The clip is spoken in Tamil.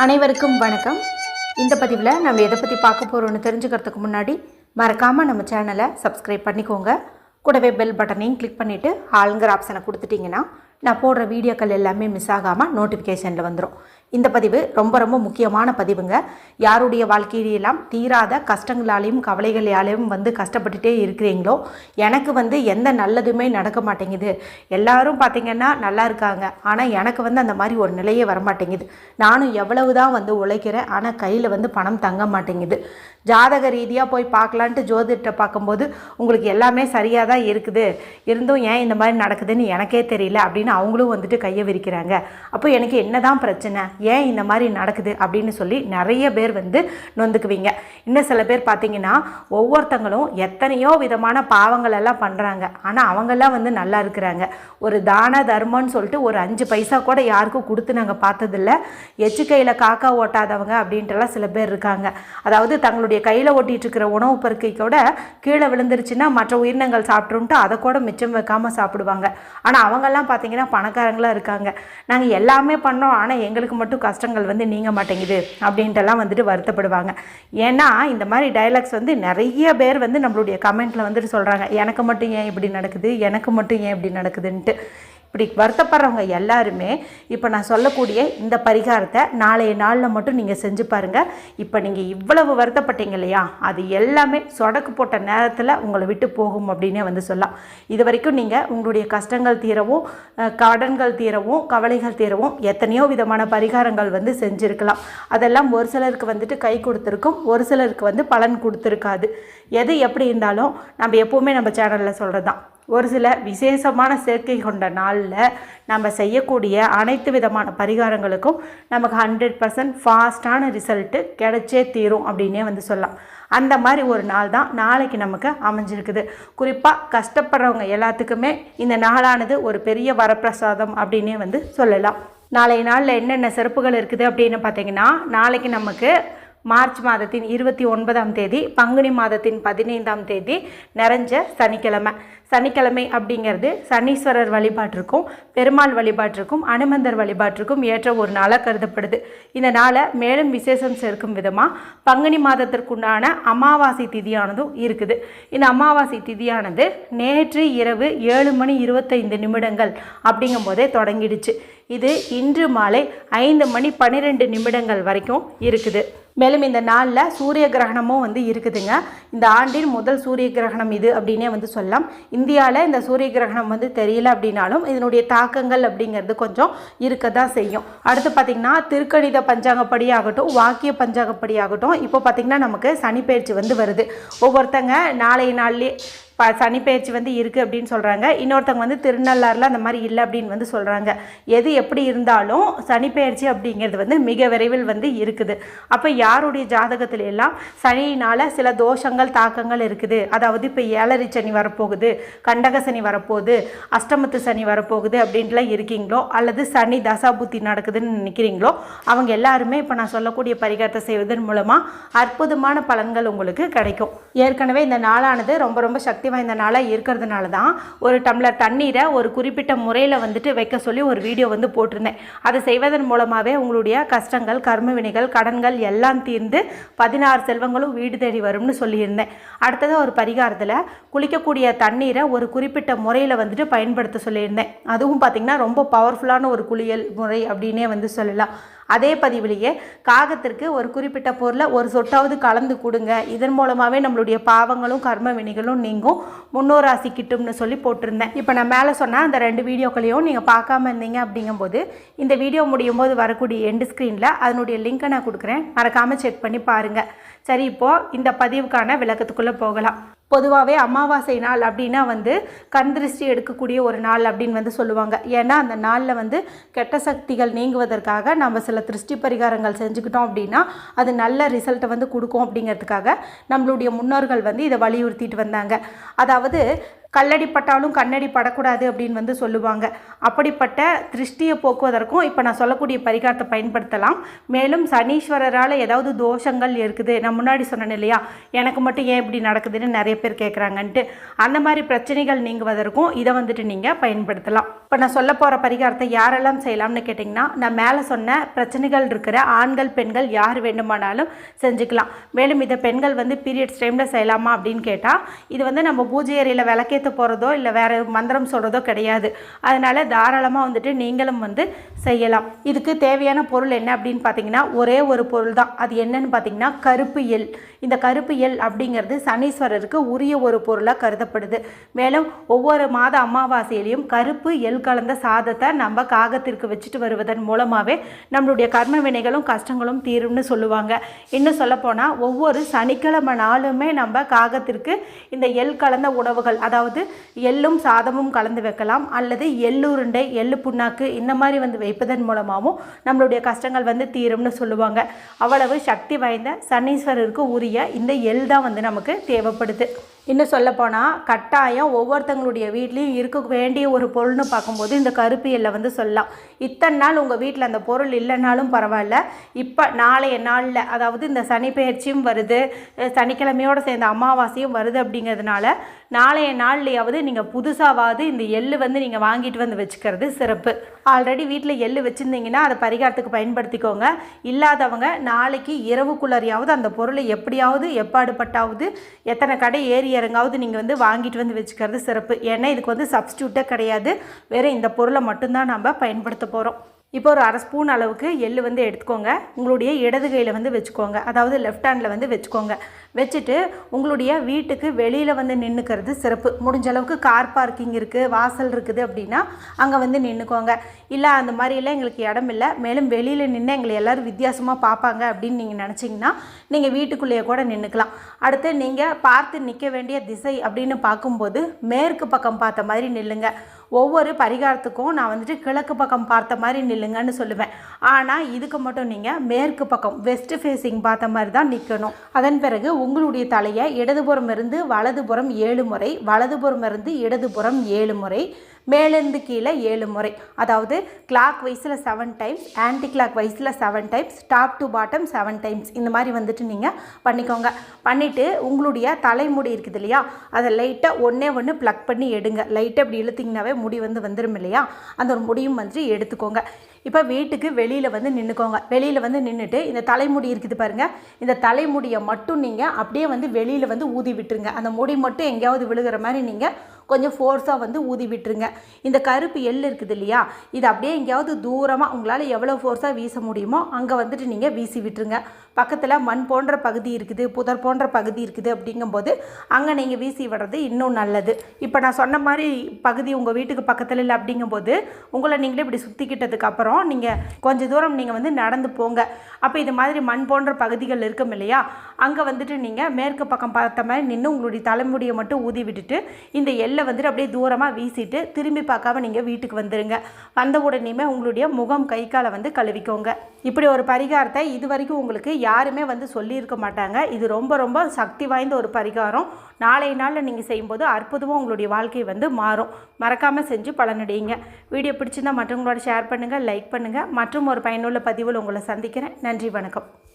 அனைவருக்கும் வணக்கம். இந்த பதிவில் நம்ம எதை பற்றி பார்க்க போகிறோன்னு தெரிஞ்சுக்கிறதுக்கு முன்னாடி மறக்காமல் நம்ம சேனலை சப்ஸ்கிரைப் பண்ணிக்கோங்க. கூடவே பெல் பட்டனையும் கிளிக் பண்ணிவிட்டு ஆளுங்கிற ஆப்ஷனை கொடுத்துட்டிங்கன்னா நான் போடுற வீடியோக்கள் எல்லாமே மிஸ் ஆகாமல் நோட்டிஃபிகேஷனில் வந்துடும். இந்த பதிவு ரொம்ப ரொம்ப முக்கியமான பதிவுங்க. யாருடைய வாழ்க்கையிலெல்லாம் தீராத கஷ்டங்களாலையும் கவலைகளாலையும் கஷ்டப்பட்டுட்டே இருக்கிறீங்களோ, எனக்கு எந்த நல்லதுமே நடக்க மாட்டேங்குது, எல்லாரும் பார்த்திங்கன்னா நல்லா இருக்காங்க, ஆனால் எனக்கு அந்த மாதிரி ஒரு நிலையே வரமாட்டேங்குது, நானும் எவ்வளவு தான் உழைக்கிறேன், ஆனால் கையில் பணம் தங்க மாட்டேங்குது, ஜாதக ரீதியாக போய் பார்க்கலான்ட்டு ஜோதிடத்தை பார்க்கும்போது உங்களுக்கு எல்லாமே சரியாக தான் இருக்குது, இருந்தும் ஏன் இந்த மாதிரி நடக்குதுன்னு எனக்கே தெரியல அப்படின்னு அவங்களும் கையை விரிக்கிறாங்க. அப்போ எனக்கு என்ன தான் பிரச்சனை, ஏன் இந்த மாதிரி நடக்குது அப்படின்னு சொல்லி நிறைய பேர் நொந்துக்குவீங்க. இன்னும் சில பேர் பார்த்தீங்கன்னா ஒவ்வொருத்தங்களும் எத்தனையோ விதமான பாவங்கள் எல்லாம் பண்ணுறாங்க, ஆனால் அவங்கெல்லாம் நல்லா இருக்கிறாங்க. ஒரு தான தர்மம்னு சொல்லிட்டு ஒரு 5 பைசா கூட யாருக்கும் கொடுத்து நாங்கள் பார்த்ததில்ல. எச்சு கையில் காக்கா ஓட்டாதவங்க அப்படின்ட்டுலாம் சில பேர் இருக்காங்க. அதாவது தங்களுடைய கையில் ஓட்டிகிட்டு இருக்கிற உணவு பருக்கை கூட கீழே விழுந்துருச்சுன்னா மற்ற உயிரினங்கள் சாப்பிட்ருன்ட்டு அதை கூட மிச்சம் வைக்காமல் சாப்பிடுவாங்க. ஆனால் அவங்கெல்லாம் பார்த்தீங்கன்னா பணக்காரங்களாக இருக்காங்க. நாங்கள் எல்லாமே பண்ணோம், ஆனால் எங்களுக்கு மட்டும் கஷ்டங்கள் நீங்க மாட்டேங்குது அப்படின்ட்டுலாம் வருத்தப்படுவாங்க. ஏன்னா இந்த மாதிரி டைலாக்ஸ் நிறைய பேர் நம்மளுடைய கமெண்ட்டில் சொல்கிறாங்க, எனக்கு மட்டும் ஏன் இப்படி நடக்குது, எனக்கு மட்டும் ஏன் இப்படி நடக்குதுன்ட்டு. இப்படி வருத்தப்படுறவங்க எல்லாருமே இப்போ நான் சொல்லக்கூடிய இந்த பரிகாரத்தை நாளைய நாளில் மட்டும் நீங்கள் செஞ்சு பாருங்கள். இப்போ நீங்கள் இவ்வளவு வருத்தப்பட்டீங்க இல்லையா, அது எல்லாமே சொடக்கு போட்ட நேரத்தில் உங்களை விட்டு போகும் அப்படின்னே சொல்லலாம். இது வரைக்கும் நீங்கள் உங்களுடைய கஷ்டங்கள் தீரவும் கடன்கள் தீரவும் கவலைகள் தீரவும் எத்தனையோ விதமான பரிகாரங்கள் செஞ்சுருக்கலாம். அதெல்லாம் ஒரு சிலருக்கு கை கொடுத்துருக்கும், ஒரு சிலருக்கு பலன் கொடுத்துருக்காது. எது எப்படி இருந்தாலும் நம்ம எப்போவுமே நம்ம சேனலில் சொல்கிறது தான், ஒரு சில விசேஷமான சேர்க்கை கொண்ட நாளில் நம்ம செய்யக்கூடிய அனைத்து விதமான பரிகாரங்களுக்கும் நமக்கு 100% ஃபாஸ்ட்டான ரிசல்ட்டு கிடைச்சே தீரும் அப்படின்னே சொல்லலாம். அந்த மாதிரி ஒரு நாள் தான் நாளைக்கு நமக்கு அமைஞ்சிருக்குது. குறிப்பாக கஷ்டப்படுறவங்க எல்லாத்துக்குமே இந்த நாளானது ஒரு பெரிய வரப்பிரசாதம் அப்படின்னே சொல்லலாம். நாளைய நாளில் என்னென்ன சிறப்புகள் இருக்குது அப்படின்னு பார்த்தீங்கன்னா, நாளைக்கு நமக்கு மார்ச் மாதத்தின் 29ஆம் தேதி பங்குனி மாதத்தின் 15ஆம் தேதி நிறைஞ்ச சனிக்கிழமை. சனிக்கிழமை அப்படிங்கிறது சனீஸ்வரர் வழிபாட்டிற்கும் பெருமாள் வழிபாட்டிற்கும் அனுமந்தர் வழிபாட்டிற்கும் ஏற்ற ஒரு நாளாக கருதப்படுது. இந்த நாளை மேலும் விசேஷம் சேர்க்கும் விதமாக பங்குனி மாதத்திற்குண்டான அமாவாசை திதியானதும் இருக்குது. இந்த அமாவாசை திதியானது நேற்று இரவு 7:25 அப்படிங்கும் போதே தொடங்கிடுச்சு. இது இன்று மாலை 5:12 வரைக்கும் இருக்குது. மேலும் இந்த நாளில் சூரிய கிரகணமும் இருக்குதுங்க. இந்த ஆண்டின் முதல் சூரிய கிரகணம் இது அப்படின்னே சொல்லலாம். இந்தியாவில் இந்த சூரிய கிரகணம் தெரியல அப்படின்னாலும் இதனுடைய தாக்கங்கள் அப்படிங்கிறது கொஞ்சம் இருக்க தான் செய்யும். அடுத்து பார்த்திங்கன்னா திருக்கணித பஞ்சாங்கப்படி ஆகட்டும், வாக்கிய பஞ்சாங்கப்படி ஆகட்டும், இப்போ பார்த்திங்கன்னா நமக்கு சனிப்பெயர்ச்சி வருது. ஒவ்வொருத்தங்க நாளைய நாள்லேயே சனிப்பெயர்ச்சி இருக்குது அப்படின்னு சொல்கிறாங்க. இன்னொருத்தவங்க திருநள்ளாறில் அந்த மாதிரி இல்லை அப்படின்னு சொல்கிறாங்க. எது எப்படி இருந்தாலும் சனிப்பெயர்ச்சி அப்படிங்கிறது மிக விரைவில் இருக்குது. அப்போ யாருடைய ஜாதகத்துல எல்லாம் சனியினால் சில தோஷங்கள் தாக்கங்கள் இருக்குது, அதாவது இப்போ 7 சனி வரப்போகுது, கண்டக சனி வரப்போகுது, அஷ்டமத்து சனி வரப்போகுது அப்படின்ட்டுலாம் இருக்கீங்களோ, அல்லது சனி தசாபுத்தி நடக்குதுன்னு நினைக்கிறீங்களோ, அவங்க எல்லாருமே இப்போ நான் சொல்லக்கூடிய பரிகாரத்தை செய்வதன் மூலமாக அற்புதமான பலன்கள் உங்களுக்கு கிடைக்கும். ஏற்கனவே இந்த நாளானது ரொம்ப ரொம்ப சக்தி வாய்ந்த நாளாக இருக்கிறதுனால தான் ஒரு டம்ளர் தண்ணீரை ஒரு குறிப்பிட்ட முறையில் வைக்க சொல்லி ஒரு வீடியோ போட்டிருந்தேன். அதை செய்வதன் மூலமாகவே உங்களுடைய கஷ்டங்கள் கர்ம வினைகள் கடன்கள் எல்லாம் தீர்ந்து 16 செல்வங்களும் வீடு தேடி வரும்னு சொல்லியிருந்தேன். அடுத்தது ஒரு பரிகாரத்தில் குளிக்கக்கூடிய தண்ணீரை ஒரு குறிப்பிட்ட முறையில் பயன்படுத்த சொல்லியிருந்தேன். அதுவும் பார்த்திங்கன்னா ரொம்ப பவர்ஃபுல்லான ஒரு குளியல் முறை அப்படின்னே சொல்லலாம். அதே பதிவிலேயே காகத்திற்கு ஒரு குறிப்பிட்ட பொருளை ஒரு சொட்டாவது கலந்து கொடுங்க, இதன் மூலமாகவே நம்மளுடைய பாவங்களும் கர்ம வினைகளும் நீங்கும், முன்னோராசி கிட்டும்னு சொல்லி போட்டிருந்தேன். இப்போ நான் மேலே சொன்னால் அந்த 2 வீடியோக்களையும் நீங்கள் பார்க்காம இருந்தீங்க அப்படிங்கும்போது இந்த வீடியோ முடியும் போது வரக்கூடிய எண்டு ஸ்க்ரீனில் அதனுடைய லிங்க்கை நான் கொடுக்குறேன், மறக்காமல் செக் பண்ணி பாருங்கள். சரி, இப்போது இந்த பதிவுக்கான விளக்கத்துக்குள்ளே போகலாம். பொதுவாகவே அமாவாசை நாள் அப்படின்னா கண் திருஷ்டி எடுக்கக்கூடிய ஒரு நாள் அப்படின்னு சொல்லுவாங்க. ஏன்னா அந்த நாளில் கெட்ட சக்திகள் நீங்குவதற்காக நம்ம சில திருஷ்டி பரிகாரங்கள் செஞ்சுக்கிட்டோம் அப்படின்னா அது நல்ல ரிசல்ட்டை கொடுக்கும் அப்படிங்கிறதுக்காக நம்மளுடைய முன்னோர்கள் இதை வலியுறுத்திட்டு வந்தாங்க. அதாவது கல்லடி பட்டாலும் கண்ணடி படக்கூடாது அப்படின்னு வந்து சொல்லுவாங்க. அப்படிப்பட்ட திருஷ்டியை போக்குவதற்கும் இப்போ நான் சொல்லக்கூடிய பரிகாரத்தை பயன்படுத்தலாம். மேலும் சனீஸ்வரரால் ஏதாவது தோஷங்கள் இருக்குது, நான் முன்னாடி சொன்னேன் இல்லையா, எனக்கு மட்டும் ஏன் இப்படி நடக்குதுன்னு நிறைய பேர் கேட்குறாங்கன்ட்டு, அந்த மாதிரி பிரச்சனைகள் நீங்குவதற்கும் இதை வந்துட்டு நீங்கள் பயன்படுத்தலாம். இப்போ நான் சொல்ல போகிற பரிகாரத்தை யாரெல்லாம் செய்யலாம்னு கேட்டிங்கன்னா, நான் மேலே சொன்ன பிரச்சனைகள் இருக்கிற ஆண்கள் பெண்கள் யார் வேண்டுமானாலும் செஞ்சுக்கலாம். மேலும் இதை பெண்கள் வந்து பீரியட்ஸ் டைமில் செய்யலாமா அப்படின்னு கேட்டால், இது வந்து நம்ம பூஜை அறையில் விளக்கேற்ற போகிறதோ இல்லை வேறு மந்திரம் சொல்கிறதோ கிடையாது. அதனால் தாராளமாக வந்துட்டு நீங்களும் வந்து செய்யலாம். இதுக்கு தேவையான பொருள் என்ன அப்படின்னு பார்த்தீங்கன்னா, ஒரே ஒரு பொருள் தான். அது என்னன்னு பார்த்தீங்கன்னா கருப்பு எள். இந்த கருப்பு எள் அப்படிங்கிறது சனீஸ்வரருக்கு உரிய ஒரு பொருளாக கருதப்படுது. மேலும் ஒவ்வொரு மாத அமாவாசையிலையும் கருப்பு எள் கலந்த சாதத்தை நம்ம காகத்திற்கு வச்சுட்டு வருவதன் மூலமாகவே நம்மளுடைய கர்ம வினைகளும் கஷ்டங்களும் தீரும்னு சொல்லுவாங்க. இன்னும் சொல்லப்போனால் ஒவ்வொரு சனிக்கிழமை நாளுமே நம்ம காகத்திற்கு இந்த எள் கலந்த உணவுகள், அதாவது எள்ளும் சாதமும் கலந்து வைக்கலாம், அல்லது எள்ளுருண்டை எள்ளு புண்ணாக்கு இந்த மாதிரி வந்து வைப்பதன் மூலமாகவும் நம்மளுடைய கஷ்டங்கள் வந்து தீரும்னு சொல்லுவாங்க. அவ்வளவு சக்தி வாய்ந்த சனீஸ்வரருக்கு உரிய இந்த எள் தான் வந்து நமக்கு தேவைப்படுது. இன்னும் சொல்லப்போனால் கட்டாயம் ஒவ்வொருத்தங்களுடைய வீட்லேயும் இருக்க வேண்டிய ஒரு பொருள்னு பார்க்கும்போது இந்த கருப்பு எள்ளை வந்து சொல்லலாம். இத்தனை நாள் உங்கள் வீட்டில் அந்த பொருள் இல்லைனாலும் பரவாயில்ல, இப்போ நாளைய நாளில், அதாவது இந்த சனி பெயர்ச்சியும் வருது, சனிக்கிழமையோடு சேர்ந்த அமாவாசையும் வருது அப்படிங்கிறதுனால நாளைய நாள்லையாவது நீங்கள் புதுசாவது இந்த எள்ளு வந்து நீங்கள் வாங்கிட்டு வந்து வச்சுக்கிறது சிறப்பு. ஆல்ரெடி வீட்டில் எள்ளு வச்சுருந்தீங்கன்னா அதை பரிகாரத்துக்கு பயன்படுத்திக்கோங்க. இல்லாதவங்க நாளைக்கு இரவுக்குள்ளரையாவது அந்த பொருளை எப்படியாவது எப்பாடுபட்டாவது எத்தனை கடை ஏறி இறங்காவது நீங்கள் வந்து வாங்கிட்டு வந்து வச்சுக்கிறது சிறப்பு. ஏன்னா இதுக்கு வந்து சப்ஸ்டியூட்டே கிடையாது, வேறு இந்த பொருளை மட்டும்தான் நம்ம பயன்படுத்த போகிறோம். இப்போ ஒரு அரை ஸ்பூன் அளவுக்கு எள்ளு வந்து எடுத்துக்கோங்க. உங்களுடைய இடது கையில் வந்து வச்சுக்கோங்க, அதாவது லெஃப்ட் ஹேண்டில் வந்து வச்சுக்கோங்க. வச்சுட்டு உங்களுடைய வீட்டுக்கு வெளியில் வந்து நின்றுக்கிறது சிறப்பு. முடிஞ்ச அளவுக்கு கார் பார்க்கிங் இருக்குது, வாசல் இருக்குது அப்படின்னா அங்கே வந்து நின்றுக்கோங்க. இல்லை அந்த மாதிரியெல்லாம் எங்களுக்கு இடம் இல்லை, மேலும் வெளியில் நின்று எங்களை எல்லோரும் வித்தியாசமாக பார்ப்பாங்க அப்படின்னு நீங்கள் நினச்சிங்கன்னா நீங்கள் வீட்டுக்குள்ளேயே கூட நின்றுக்கலாம். அடுத்து நீங்கள் பார்த்து நிற்க வேண்டிய திசை அப்படின்னு பார்க்கும்போது மேற்கு பக்கம் பார்த்த மாதிரி நில்லுங்க. ஒவ்வொரு பரிகாரத்துக்கும் நான் வந்துட்டு கிழக்கு பக்கம் பார்த்த மாதிரி நில்லுங்கன்னு சொல்லுவேன். ஆனால் இதுக்கு மட்டும் நீங்கள் மேற்கு பக்கம் வெஸ்ட் ஃபேஸிங் பார்த்த மாதிரி தான் நிற்கணும். அதன் பிறகு உங்களுடைய தலையை இடதுபுறம் இருந்து வலதுபுறம் 7 முறை, வலதுபுறம் இருந்து இடதுபுறம் 7 முறை, மேலேருந்து கீழே 7 முறை, அதாவது கிளாக் வைஸில் 7 டைம்ஸ், ஆன்டி கிளாக் வைஸில் 7 times, top to bottom 7 times இந்த மாதிரி வந்துட்டு நீங்கள் பண்ணிக்கோங்க. பண்ணிவிட்டு உங்களுடைய தலைமுடி இருக்குது இல்லையா, அதை லைட்டாக ஒன்று ப்ளக் பண்ணி எடுங்க. லைட்டாக இப்படி இழுத்திங்கனாவே முடி வந்து வந்துடும் இல்லையா, அந்த ஒரு முடியும் வந்து எடுத்துக்கோங்க. இப்போ வீட்டுக்கு வெளியில் வந்து நின்றுக்கோங்க. வெளியில் வந்து நின்றுட்டு இந்த தலைமுடி இருக்குது பாருங்கள், இந்த தலைமுடியை மட்டும் நீங்கள் அப்படியே வந்து வெளியில் வந்து ஊதி விட்டுருங்க. அந்த முடி மட்டும் எங்கேயாவது விழுகிற மாதிரி நீங்கள் கொஞ்சம் ஃபோர்ஸாக வந்து ஊதி விட்டுருங்க. இந்த கருப்பு எள் இருக்குது இல்லையா, இது அப்படியே எங்கேயாவது தூரமாக உங்களால் எவ்வளோ ஃபோர்ஸாக வீச முடியுமோ அங்கே வந்துட்டு நீங்கள் வீசி விட்டுருங்க. பக்கத்தில் மண் போன்ற பகுதி இருக்குது, புதர் போன்ற பகுதி இருக்குது அப்படிங்கும்போது அங்கே நீங்கள் வீசி விடுறது இன்னும் நல்லது. இப்போ நான் சொன்ன மாதிரி பகுதி உங்கள் வீட்டுக்கு பக்கத்தில் இல்லை அப்படிங்கும்போது உங்களை நீங்களே இப்படி சுற்றிக்கிட்டதுக்கு அப்புறம் நீங்கள் கொஞ்சம் தூரம் நீங்கள் வந்து நடந்து போங்க. அப்போ இது மாதிரி மண் போன்ற பகுதிகள் இருக்கும் இல்லையா, அங்கே வந்துட்டு நீங்கள் மேற்கு பக்கம் பார்த்த மாதிரி நின்று உங்களுடைய தலைமுடியை மட்டும் ஊதி விட்டுட்டு இந்த எள்ளை வந்துட்டு அப்படியே தூரமாக வீசிட்டு திரும்பி பார்க்காம நீங்கள் வீட்டுக்கு வந்துடுங்க. வந்த உடனேயுமே உங்களுடைய முகம் கை காலை வந்து கழுவிக்கோங்க. இப்படி ஒரு பரிகாரத்தை இது வரைக்கும் உங்களுக்கு யாருமே வந்து சொல்லியிருக்க மாட்டாங்க. இது ரொம்ப ரொம்ப சக்தி வாய்ந்த ஒரு பரிகாரம். நாளைய நாளில் நீங்கள் செய்யும்போது அற்புதமாக உங்களுடைய வாழ்க்கை வந்து மாறும். மறக்காமல் செஞ்சு பலனடையுங்க. வீடியோ பிடிச்சிருந்தால் மற்றவங்களோட ஷேர் பண்ணுங்கள், லைக் பண்ணுங்கள். மற்றும் ஒரு பயனுள்ள பதிவில் உங்களை சந்திக்கிறேன். நன்றி, வணக்கம்.